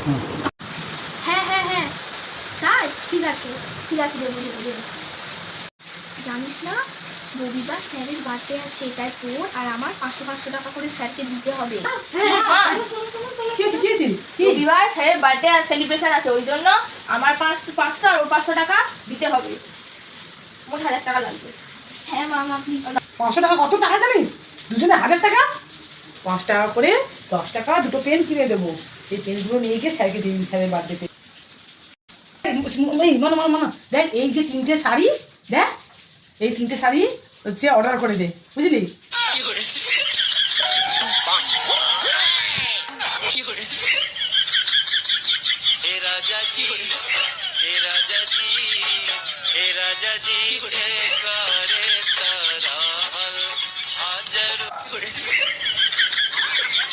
হ্যাঁ হ্যাঁ হ্যাঁ তাই ঠিক আছে দেবো দেবো দেবো। জানিস না রবিবার স্যারের বার্থডে আছে, তাই তোর আর আমার 500 টাকা করে স্যারকে দিতে হবে। রবিবার স্যারের বার্থডে সেলিব্রেশন আছে, ওই জন্য আমার 500 আর ওর 500 টাকা দিতে হবে, মোট 1000 টাকা লাগবে। হ্যাঁ মামা প্লিজ। 500 টাকা কত টাকা জানি? দুজনে 1000 টাকা, 5 টাকা করে 10 টাকা দুটো পেন কিনে দেবো। এই পেনগুলো নিয়ে গিয়ে স্যারকে দিয়ে দিই স্যারের বার্থডেতে। দেখ এই যে 3টে শাড়ি, দেখ এই 3টে শাড়ি হচ্ছে অর্ডার করে দে, বুঝলি? हे राजा जी हे राजा जी हे राजा जी